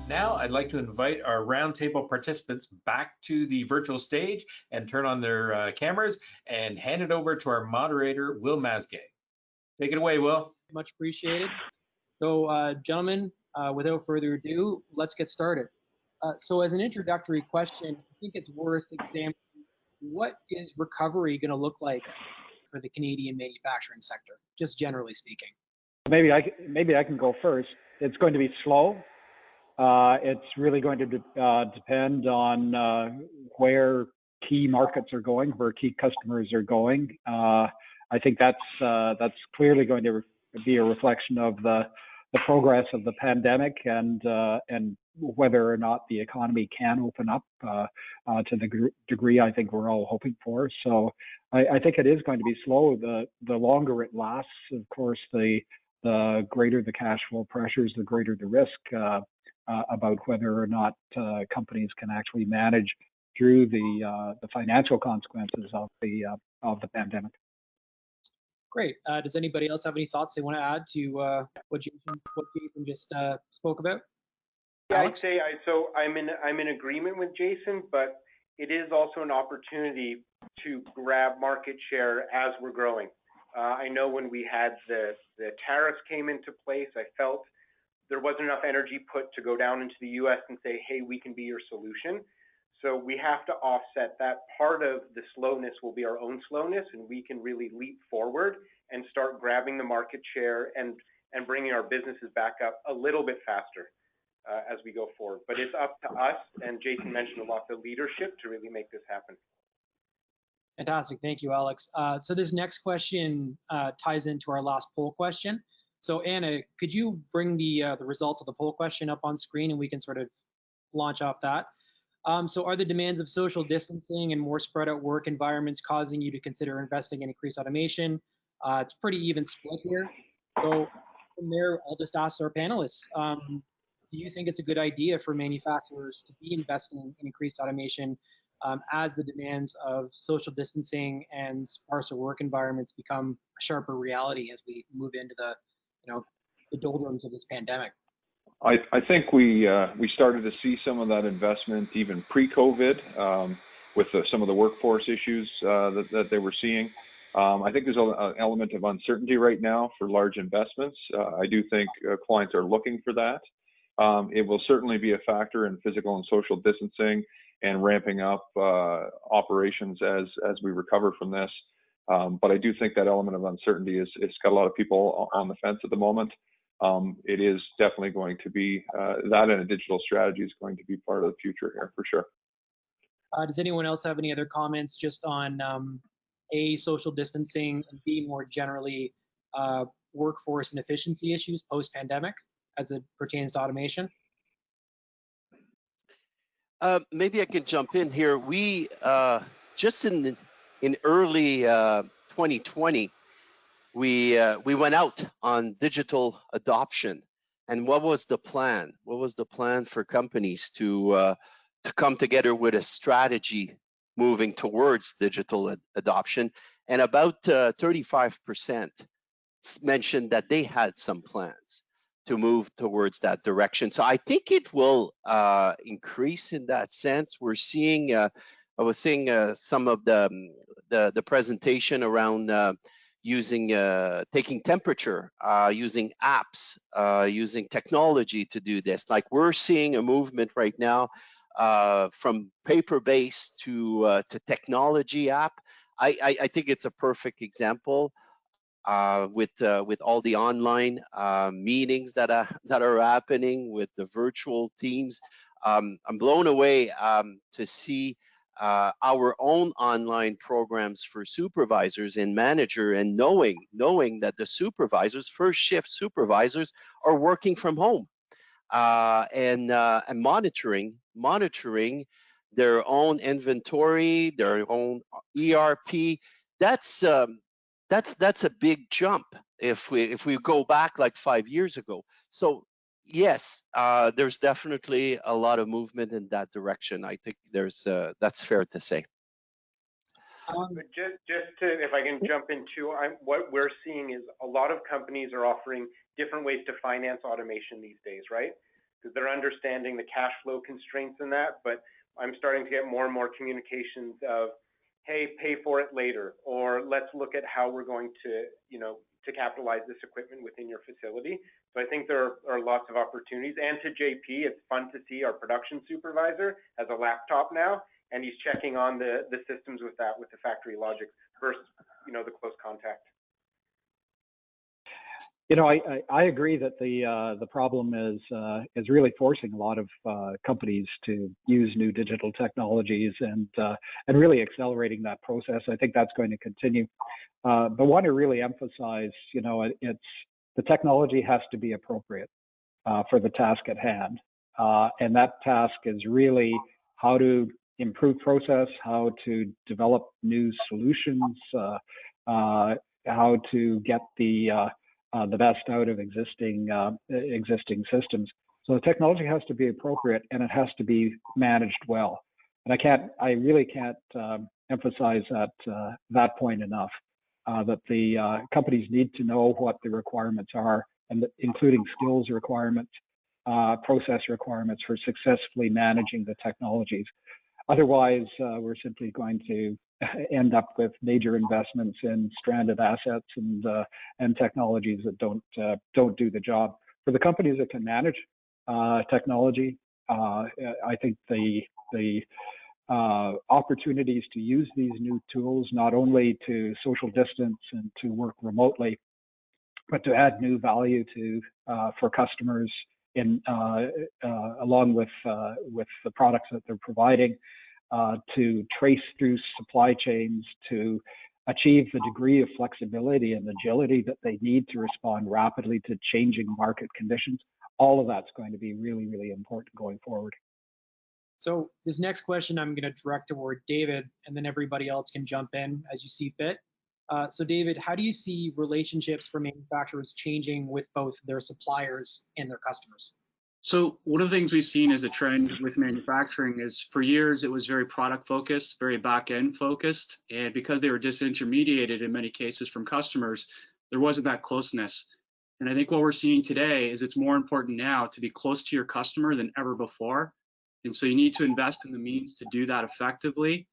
Now, I'd like to invite our roundtable participants back to the virtual stage and turn on their cameras and hand it over to our moderator, Will Masgay. Take it away, Will. Much appreciated. So, gentlemen, without further ado, let's get started. So as an introductory question, I think it's worth examining what is recovery going to look like for the Canadian manufacturing sector, just generally speaking. Maybe I can go first. It's going to be slow. It's really going to depend on where key markets are going, where key customers are going. I think that's clearly going to be a reflection of the progress of the pandemic and whether or not the economy can open up to the degree I think we're all hoping for. So I think it is going to be slow. The longer it lasts, of course, the greater the cash flow pressures, the greater the risk about whether or not companies can actually manage through the financial consequences of the pandemic. Great. Does anybody else have any thoughts they want to add to what Jason just spoke about? Yeah, I'd say I'm in agreement with Jason, but it is also an opportunity to grab market share as we're growing. I know when we had the tariffs came into place, I felt there wasn't enough energy put to go down into the U.S. and say, hey, we can be your solution. So we have to offset that. Part of the slowness will be our own slowness, and we can really leap forward and start grabbing the market share and bringing our businesses back up a little bit faster as we go forward. But it's up to us, and Jason mentioned a lot, the leadership to really make this happen. Fantastic. Thank you, Alex. So this next question ties into our last poll question. So Anna, could you bring the results of the poll question up on screen and we can sort of launch off that? So are the demands of social distancing and more spread out work environments causing you to consider investing in increased automation? It's pretty even split here. So from there, I'll just ask our panelists, do you think it's a good idea for manufacturers to be investing in increased automation as the demands of social distancing and sparser work environments become a sharper reality as we move into the doldrums of this pandemic? I think we started to see some of that investment even pre-COVID with some of the workforce issues that they were seeing. I think there's an element of uncertainty right now for large investments. I do think clients are looking for that. It will certainly be a factor in physical and social distancing and ramping up operations as we recover from this. But I do think that element of uncertainty it's got a lot of people on the fence at the moment. It is definitely going to be that, and a digital strategy is going to be part of the future here for sure. Does anyone else have any other comments just on A, social distancing, and B, more generally, workforce and efficiency issues post-pandemic as it pertains to automation? Maybe I can jump in here. We just in early 2020, we went out on digital adoption. And what was the plan? What was the plan for companies to come together with a strategy moving towards digital adoption? And about 35% mentioned that they had some plans to move towards that direction. So I think it will increase in that sense. We're seeing, I was seeing some of the presentation around using, taking temperature, using apps, using technology to do this. Like we're seeing a movement right now from paper-based to technology app. I think it's a perfect example. With all the online meetings that are happening with the virtual teams, I'm blown away to see our own online programs for supervisors and manager, and knowing that the supervisors, first shift supervisors, are working from home and monitoring their own inventory, their own ERP. That's a big jump if we go back like 5 years ago. So yes, there's definitely a lot of movement in that direction. I think that's fair to say. But just to, if I can jump in too, what we're seeing is a lot of companies are offering different ways to finance automation these days, right? because they're understanding the cash flow constraints in that. But I'm starting to get more and more communications of, hey, pay for it later, or let's look at how we're going to, to capitalize this equipment within your facility. So I think there are lots of opportunities. And to JP, it's fun to see our production supervisor has a laptop now, and he's checking on the systems with the factory logic versus, the close contact. I agree that the problem is really forcing a lot of companies to use new digital technologies and really accelerating that process. I think that's going to continue. But want to really emphasize, it's the technology has to be appropriate for the task at hand, and that task is really how to improve process, how to develop new solutions, how to get the best out of existing systems. So the technology has to be appropriate, and it has to be managed well. And I really can't emphasize that point enough. That the companies need to know what the requirements are, and including skills requirements, process requirements for successfully managing the technologies. Otherwise, we're simply going to end up with major investments in stranded assets and technologies that don't do the job. For the companies that can manage technology, I think the opportunities to use these new tools, not only to social distance and to work remotely, but to add new value for customers along with the products that they're providing, to trace through supply chains, to achieve the degree of flexibility and agility that they need to respond rapidly to changing market conditions. All of that's going to be really, really important going forward. So this next question I'm going to direct toward David, and then everybody else can jump in as you see fit. So David, how do you see relationships for manufacturers changing with both their suppliers and their customers? So one of the things we've seen as a trend with manufacturing is for years it was very product focused, very back end focused. And because they were disintermediated in many cases from customers, there wasn't that closeness. And I think what we're seeing today is it's more important now to be close to your customer than ever before. And so you need to invest in the means to do that effectively.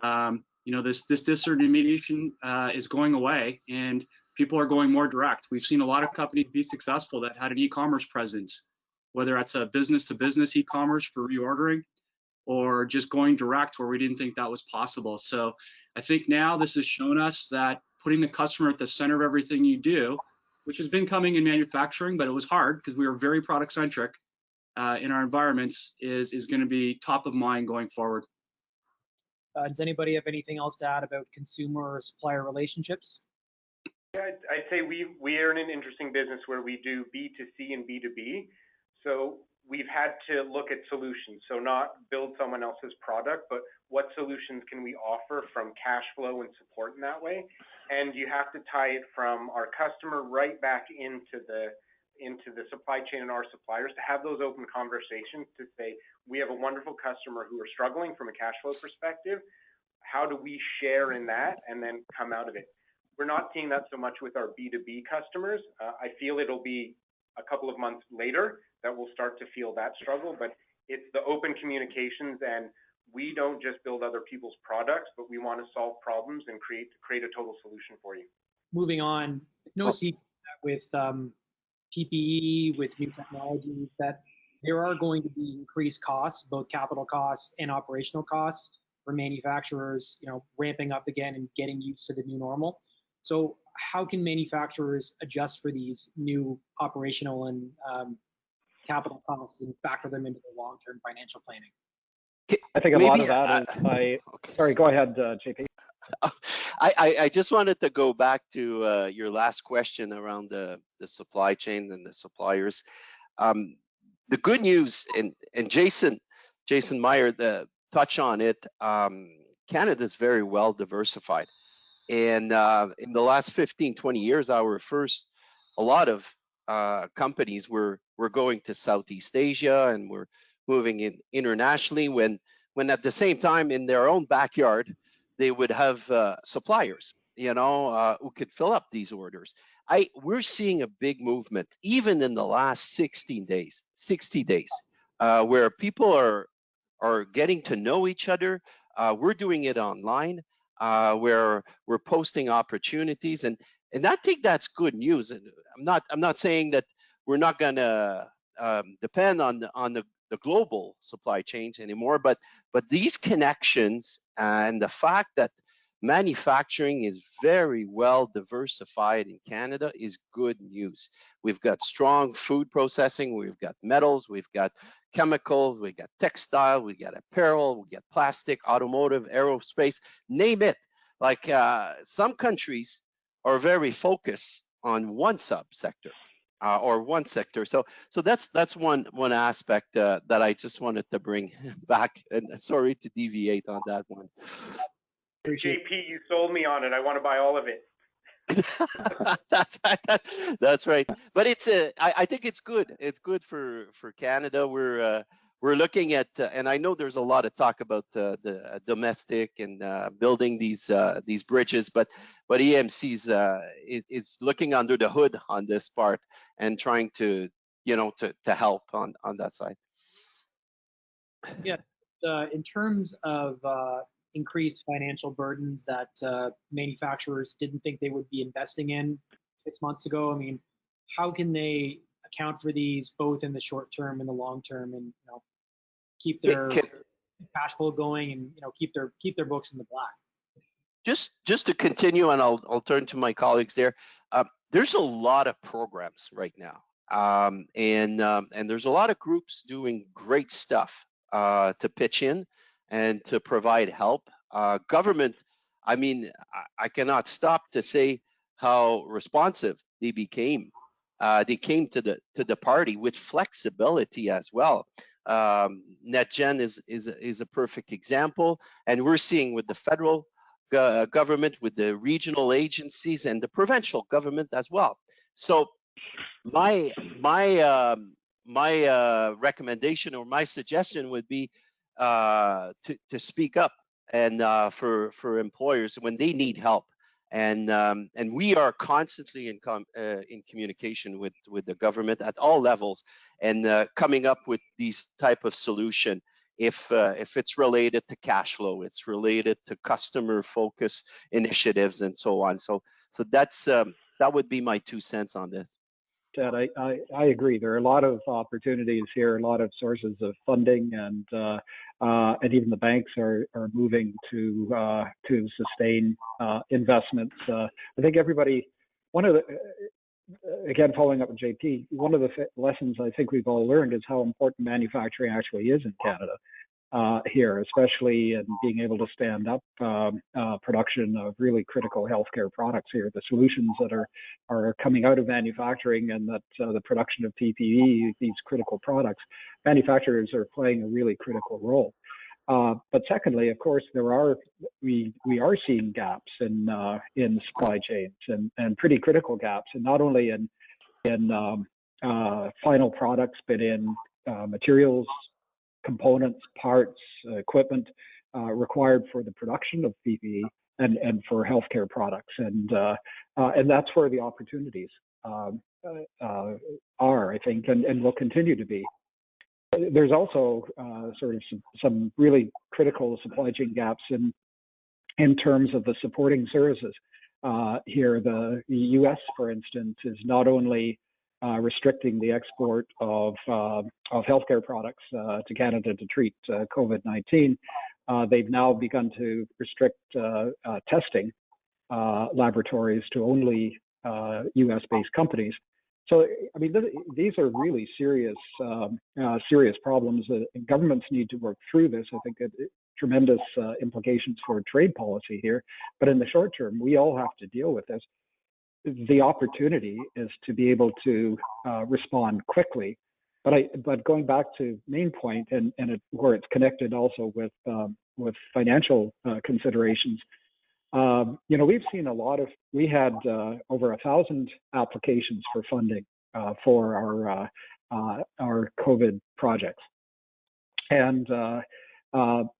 This disintermediation is going away, and people are going more direct. We've seen a lot of companies be successful that had an e-commerce presence, whether that's a business-to-business e-commerce for reordering or just going direct where we didn't think that was possible. So I think now this has shown us that putting the customer at the center of everything you do, which has been coming in manufacturing, but it was hard because we were very product-centric in our environments, is going to be top of mind going forward. Does anybody have anything else to add about consumer or supplier relationships? Yeah, I'd say we are in an interesting business where we do B2C and B2B. So we've had to look at solutions. So not build someone else's product, but what solutions can we offer from cash flow and support in that way? And you have to tie it from our customer right back into the supply chain and our suppliers to have those open conversations to say, we have a wonderful customer who are struggling from a cash flow perspective. How do we share in that and then come out of it? We're not seeing that so much with our B2B customers. I feel it'll be a couple of months later that we'll start to feel that struggle, but it's the open communications, and we don't just build other people's products, but we want to solve problems and create a total solution for you. Moving on, it's no secret that with PPE, with new technologies, that there are going to be increased costs, both capital costs and operational costs for manufacturers, ramping up again and getting used to the new normal. So how can manufacturers adjust for these new operational and capital costs and factor them into their long-term financial planning? I think a lot of that is by, sorry, go ahead, JP. I just wanted to go back to your last question around the supply chain and the suppliers. The good news, and Jason Meyer touched on it, Canada is very well diversified. And in the last 15, 20 years, a lot of companies were going to Southeast Asia and were moving in internationally when at the same time in their own backyard, they would have suppliers. who could fill up these orders. We're seeing a big movement, even in the last 60 days, where people are getting to know each other. We're doing it online, where we're posting opportunities, and I think that's good news. And I'm not saying that we're not going to depend on the global supply chains anymore, but these connections and the fact that manufacturing is very well diversified in Canada is good news. We've got strong food processing, we've got metals, we've got chemicals, we've got textile, we've got apparel, we've got plastic, automotive, aerospace, name it. Like some countries are very focused on one subsector. Or one sector. So that's one aspect that I just wanted to bring back. And sorry to deviate on that one. JP, you sold me on it. I want to buy all of it. That's right. That's right. But I think it's good. It's good for Canada. We're looking at, and I know there's a lot of talk about the domestic and building these bridges, but EMC's is looking under the hood on this part and trying to help on that side. Yeah, in terms of increased financial burdens that manufacturers didn't think they would be investing in 6 months ago, I mean, how can they account for these both in the short term and the long term, and keep their cash flow going, and keep their books in the black? Just to continue, and I'll turn to my colleagues there. There's a lot of programs right now, and there's a lot of groups doing great stuff to pitch in and to provide help. Government, I mean, I cannot stop to say how responsive they became. They came to the party with flexibility as well. NetGen is a perfect example, and we're seeing with the federal government, with the regional agencies, and the provincial government as well. So my recommendation or my suggestion would be to speak up and for employers when they need help, and we are constantly in communication with the government at all levels, and coming up with these type of solution. If it's related to cash flow, it's related to customer focus initiatives, and so on. So that's that would be my 2 cents on this. Ted, I agree. There are a lot of opportunities here, a lot of sources of funding, and even the banks are moving to sustain investments. I think everybody, again, following up with JP, one of the lessons I think we've all learned is how important manufacturing actually is in Canada. Here, especially in being able to stand up production of really critical healthcare products here. The solutions that are coming out of manufacturing, and that the production of PPE, these critical products, manufacturers are playing a really critical role. But secondly, of course, we are seeing gaps in supply chains, and pretty critical gaps, and not only in final products, but in materials, components, parts, equipment required for the production of PPE and for healthcare products, and that's where the opportunities are, I think, and will continue to be. There's also sort of some really critical supply chain gaps in terms of the supporting services. Here, the U.S., for instance, is not only restricting the export of healthcare products to Canada to treat COVID-19. They've now begun to restrict testing laboratories to only U.S.-based companies. So, I mean, these are really serious problems. Governments need to work through this. I think tremendous implications for trade policy here. But in the short term, we all have to deal with this. The opportunity is to be able to respond quickly. But going back to main point, and where it's connected also with financial considerations, we've seen we had over 1,000 applications for funding for our COVID projects, and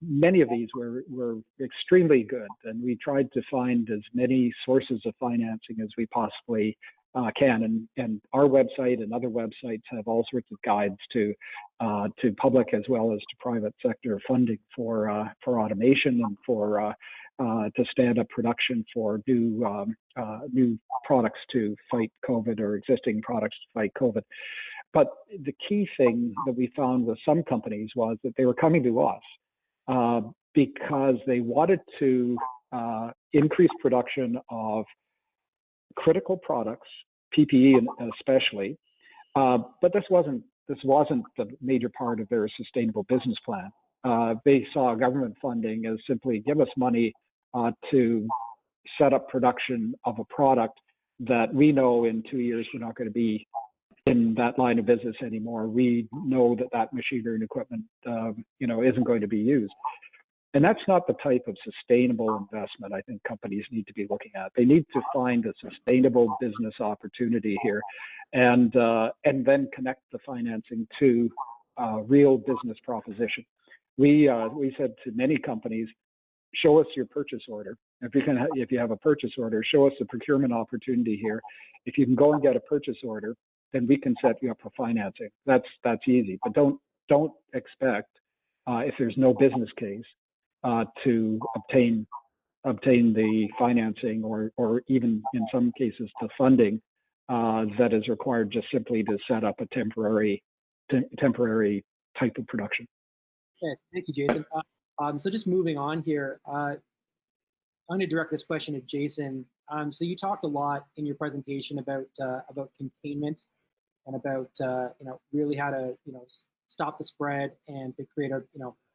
many of these were extremely good, and we tried to find as many sources of financing as we possibly can. And our website and other websites have all sorts of guides to public as well as to private sector funding for automation and for to stand up production for new products to fight COVID or existing products to fight COVID. But the key thing that we found with some companies was that they were coming to us because they wanted to increase production of critical products, PPE especially, but this wasn't the major part of their sustainable business plan. They saw government funding as simply give us money to set up production of a product that we know in 2 years we're not going to be in that line of business anymore. We know that machinery and equipment, isn't going to be used. And that's not the type of sustainable investment I think companies need to be looking at. They need to find a sustainable business opportunity here, and then connect the financing to real business proposition. We said to many companies, show us your purchase order. If you have a purchase order, show us the procurement opportunity here. If you can go and get a purchase order, then we can set you up for financing. That's easy, but don't expect if there's no business case to obtain the financing or even in some cases the funding that is required just simply to set up a temporary type of production. Okay, thank you, Jason. So just moving on here, I'm going to direct this question to Jason. So you talked a lot in your presentation about containment and about really how to stop the spread and to create a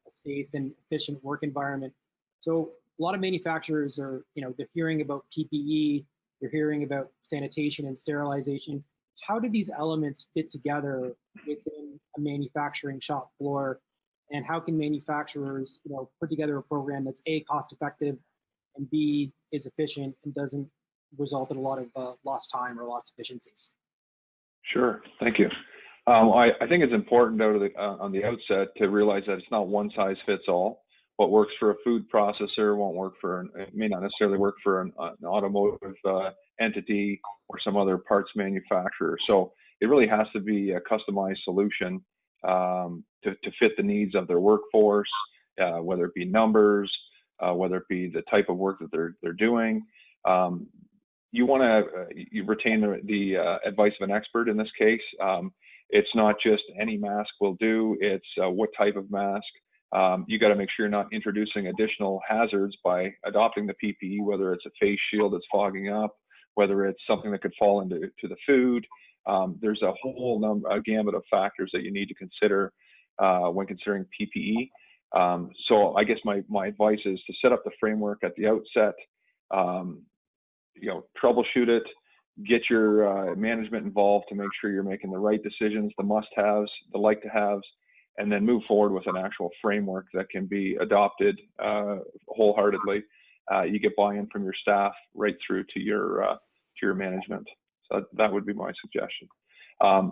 safe and efficient work environment. So a lot of manufacturers are they're hearing about PPE, they're hearing about sanitation and sterilization. How do these elements fit together within a manufacturing shop floor? And how can manufacturers, put together a program that's A, cost effective, and B, is efficient and doesn't result in a lot of lost time or lost efficiencies? Sure, thank you. I think it's important on the outset to realize that it's not one size fits all. What works for a food processor may not necessarily work for an automotive entity or some other parts manufacturer. So it really has to be a customized solution to fit the needs of their workforce, whether it be numbers, whether it be the type of work that they're doing. You want to retain the advice of an expert in this case. It's not just any mask will do, it's what type of mask. You got to make sure you're not introducing additional hazards by adopting the PPE, whether it's a face shield that's fogging up, whether it's something that could fall into the food. There's a whole gamut of factors that you need to consider when considering PPE. So I guess my advice is to set up the framework at the outset, troubleshoot it, get your management involved to make sure you're making the right decisions, the must-haves, the like-to-haves, and then move forward with an actual framework that can be adopted wholeheartedly. You get buy-in from your staff right through to your management. So that would be my suggestion.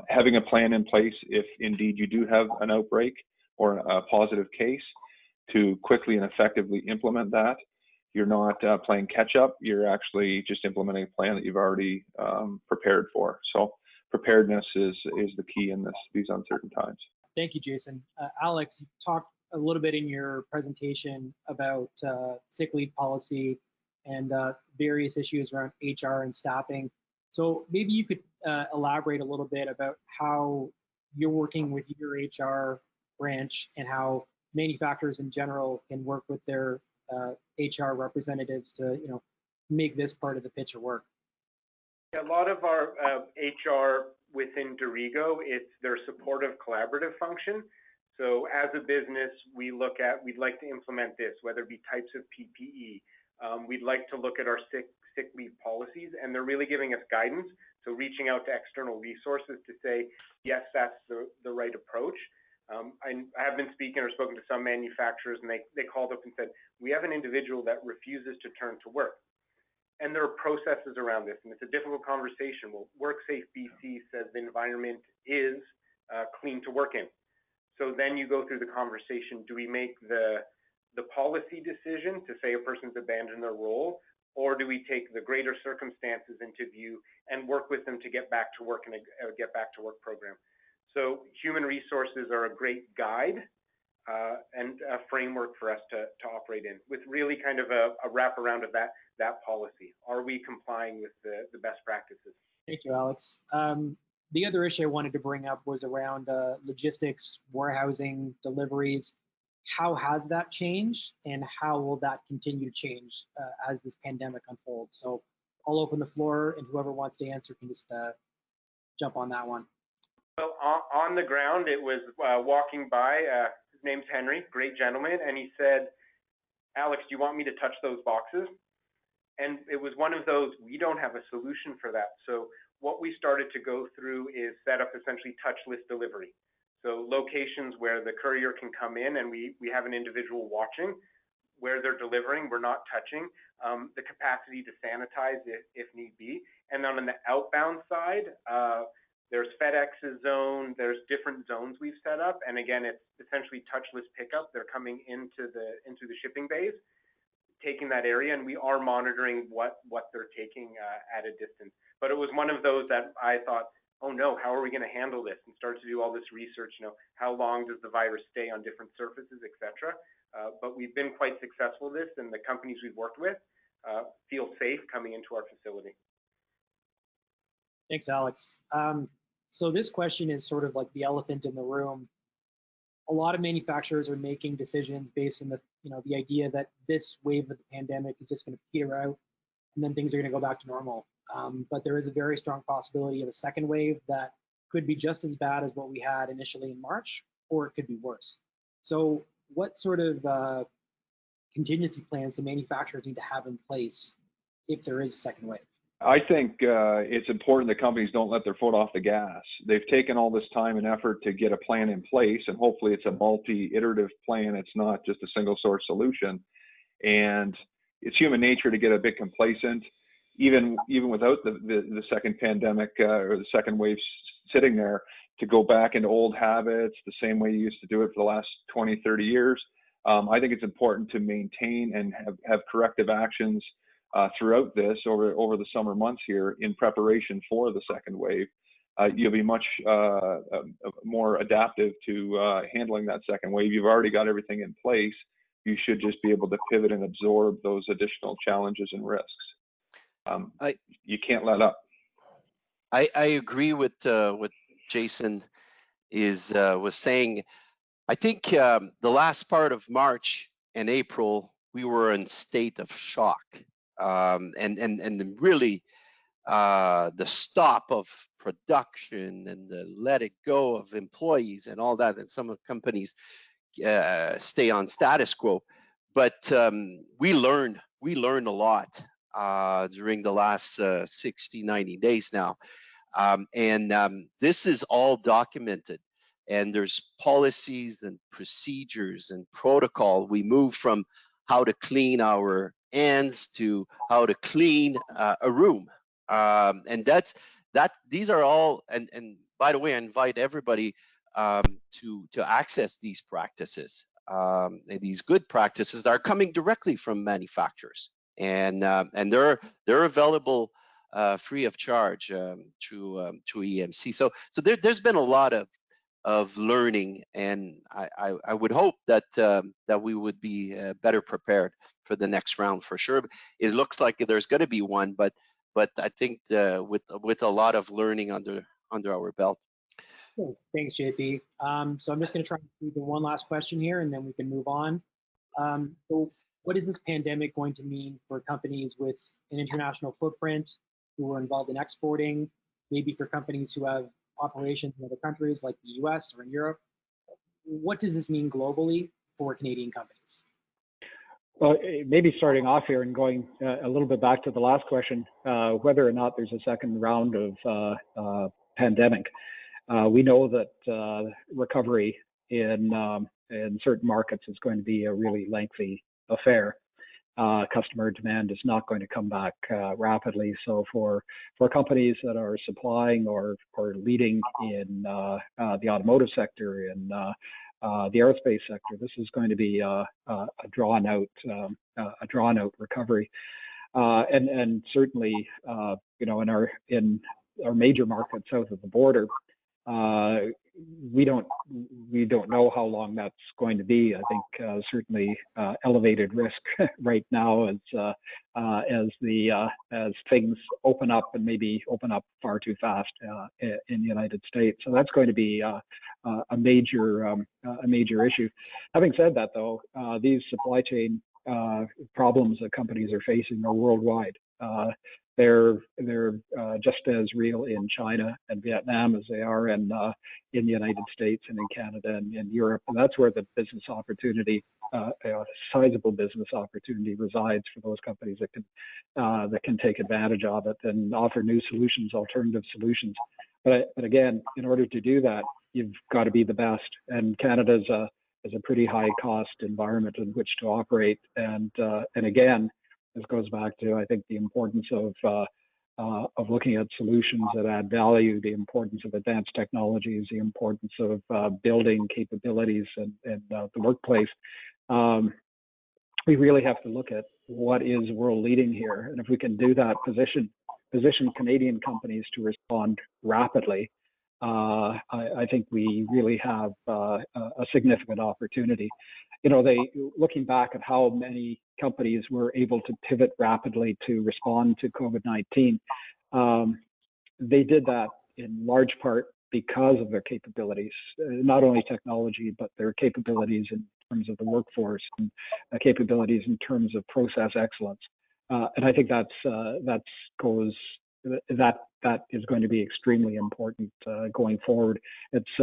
Having a plan in place if indeed you do have an outbreak or a positive case, to quickly and effectively implement that. You're not playing catch up, you're actually just implementing a plan that you've already prepared for. So preparedness is the key in these uncertain times. Thank you, Jason. Alex, you talked a little bit in your presentation about sick leave policy and various issues around HR and staffing. So maybe you could elaborate a little bit about how you're working with your HR branch and how manufacturers in general can work with their HR representatives to, make this part of the picture work. A lot of our HR within Dorigo, it's their supportive collaborative function. So as a business, we'd like to implement this, whether it be types of PPE. We'd like to look at our sick leave policies, and they're really giving us guidance. So reaching out to external resources to say, yes, that's the right approach. I have been speaking or spoken to some manufacturers, and they called up and said, we have an individual that refuses to turn to work. And there are processes around this, and it's a difficult conversation. Well, WorkSafe BC says the environment is clean to work in. So then you go through the conversation, do we make the policy decision to say a person's abandoned their role, or do we take the greater circumstances into view and work with them to get back to work in a get back to work program? So human resources are a great guide and a framework for us to operate in, with really kind of a wraparound of that policy. Are we complying with the best practices? Thank you, Alex. The other issue I wanted to bring up was around logistics, warehousing, deliveries. How has that changed, and how will that continue to change as this pandemic unfolds? So I'll open the floor, and whoever wants to answer can just jump on that one. Well, on the ground, it was walking by, his name's Henry, great gentleman, and he said, Alex, do you want me to touch those boxes? And it was one of those, we don't have a solution for that. So what we started to go through is set up essentially touchless delivery. So locations where the courier can come in and we have an individual watching where they're delivering, we're not touching, the capacity to sanitize if need be. And then on the outbound side, there's FedEx's zone, there's different zones we've set up. And again, it's essentially touchless pickup. They're coming into the shipping bays, taking that area, and we are monitoring what they're taking at a distance. But it was one of those that I thought, oh no, how are we going to handle this? And start to do all this research, how long does the virus stay on different surfaces, et cetera. But we've been quite successful with this, and the companies we've worked with feel safe coming into our facility. Thanks, Alex. So this question is sort of like the elephant in the room. A lot of manufacturers are making decisions based on the idea that this wave of the pandemic is just going to peter out, and then things are going to go back to normal. But there is a very strong possibility of a second wave that could be just as bad as what we had initially in March, or it could be worse. So what sort of contingency plans do manufacturers need to have in place if there is a second wave? I think it's important that companies don't let their foot off the gas. They've taken all this time and effort to get a plan in place, and hopefully it's a multi-iterative plan. It's not just a single source solution. And it's human nature to get a bit complacent, even without the second pandemic or the second wave sitting there, to go back into old habits the same way you used to do it for the last 20, 30 years. I think it's important to maintain and have corrective actions throughout this over the summer months here in preparation for the second wave. You'll be much more adaptive to handling that second wave. You've already got everything in place. You should just be able to pivot and absorb those additional challenges and risks. You can't let up. I agree with what Jason was saying. I think the last part of March and April, we were in state of shock. And really the stop of production and the let it go of employees and all that, and some of the companies stay on status quo. But we learned a lot during the last 60, 90 days now. And this is all documented, and there's policies and procedures and protocol. We moved from how to clean our hands to how to clean a room, and these are all. And by the way, I invite everybody to access these practices, these good practices that are coming directly from manufacturers, and they're available free of charge through EMC. So there's been a lot of learning, and I would hope that we would be better prepared for the next round for sure. It looks like there's going to be one, but I think with a lot of learning under our belt. Cool. Thanks, JP. So I'm just going to try and do the one last question here, and then we can move on. So what is this pandemic going to mean for companies with an international footprint who are involved in exporting, maybe for companies who have operations in other countries like the US or in Europe? What does this mean globally for Canadian companies? Well, maybe starting off here and going a little bit back to the last question, whether or not there's a second round of pandemic. We know that recovery in certain markets is going to be a really lengthy affair. Customer demand is not going to come back rapidly. So for companies that are supplying or leading in the automotive sector, in the aerospace sector, this is going to be a drawn out recovery, and certainly in our major markets south of the border. We don't know how long that's going to be. I think certainly elevated risk right now as things open up, and maybe open up far too fast in the United States. So that's going to be a major issue. Having said that, though, these supply chain problems that companies are facing are worldwide. They're just as real in China and Vietnam as they are in the United States and in Canada and in Europe. And that's where the business opportunity, sizable business opportunity, resides for those companies that can take advantage of it and offer new solutions, alternative solutions. But again, in order to do that, you've got to be the best. And Canada is a pretty high cost environment in which to operate. And again, this goes back to, I think, the importance of looking at solutions that add value, the importance of advanced technologies, the importance of building capabilities in the workplace. We really have to look at what is world leading here, and if we can do that, position Canadian companies to respond rapidly. I think we really have a significant opportunity. Looking back at how many companies were able to pivot rapidly to respond to COVID-19, they did that in large part because of their capabilities, not only technology, but their capabilities in terms of the workforce and capabilities in terms of process excellence. And I think that is going to be extremely important going forward. It's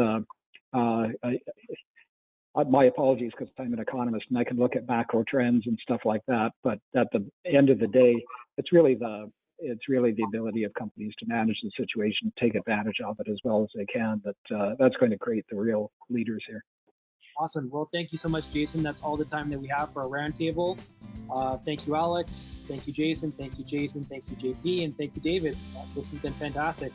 my apologies, because I'm an economist and I can look at macro trends and stuff like that. But at the end of the day, it's really the ability of companies to manage the situation, take advantage of it as well as they can. That's going to create the real leaders here. Awesome. Well, thank you so much, Jason. That's all the time that we have for our roundtable. Thank you, Alex. Thank you, Jason. Thank you, Jason. Thank you, JP. And thank you, David. This has been fantastic.